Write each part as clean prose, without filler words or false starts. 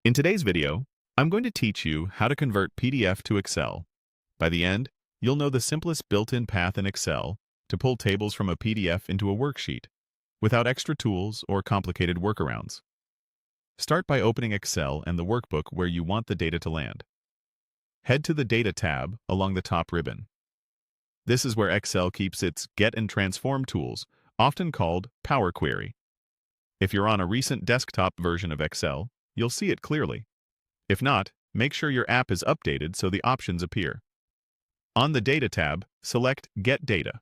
In today's video, I'm going to teach you how to convert PDF to Excel. By the end, you'll know the simplest built-in path in Excel to pull tables from a PDF into a worksheet, without extra tools or complicated workarounds. Start by opening Excel and the workbook where you want the data to land. Head to the Data tab along the top ribbon. This is where Excel keeps its Get and Transform tools, often called Power Query. If you're on a recent desktop version of Excel, you'll see it clearly. If not, make sure your app is updated so the options appear. On the Data tab, select Get Data.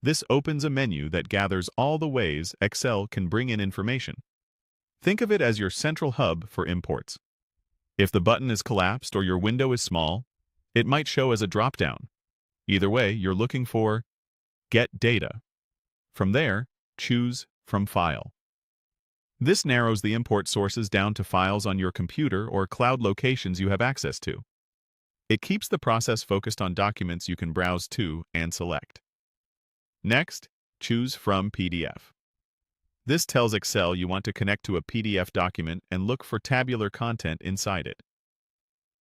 This opens a menu that gathers all the ways Excel can bring in information. Think of it as your central hub for imports. If the button is collapsed or your window is small, it might show as a drop-down. Either way, you're looking for Get Data. From there, choose From File. This narrows the import sources down to files on your computer or cloud locations you have access to. It keeps the process focused on documents you can browse to and select. Next, choose From PDF. This tells Excel you want to connect to a PDF document and look for tabular content inside it.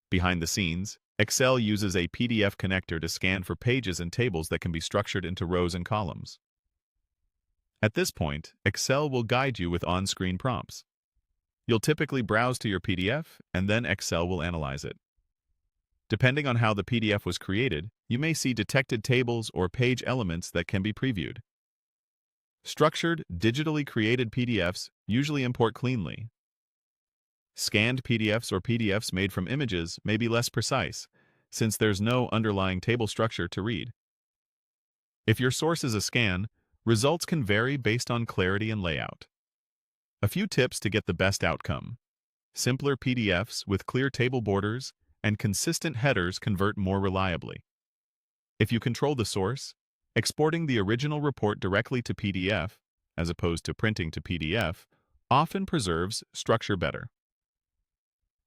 Behind the scenes, Excel uses a PDF connector to scan for pages and tables that can be structured into rows and columns. At this point, Excel will guide you with on-screen prompts. You'll typically browse to your PDF, and then Excel will analyze it. Depending on how the PDF was created, you may see detected tables or page elements that can be previewed. Structured, digitally created PDFs usually import cleanly. Scanned PDFs or PDFs made from images may be less precise, since there's no underlying table structure to read. If your source is a scan, results can vary based on clarity and layout. A few tips to get the best outcome. Simpler PDFs with clear table borders and consistent headers convert more reliably. If you control the source, exporting the original report directly to PDF, as opposed to printing to PDF, often preserves structure better.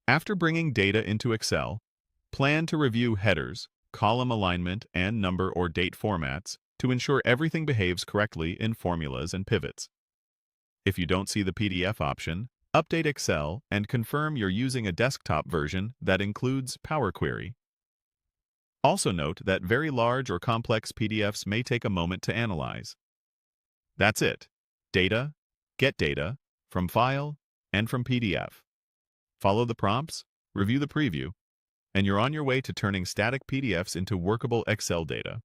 After bringing data into Excel, plan to review headers, column alignment, and number or date formats to ensure everything behaves correctly in formulas and pivots. If you don't see the PDF option, update Excel and confirm you're using a desktop version that includes Power Query. Also note that very large or complex PDFs may take a moment to analyze. That's it. Data, get data, from file, and from PDF. Follow the prompts, review the preview, and you're on your way to turning static PDFs into workable Excel data.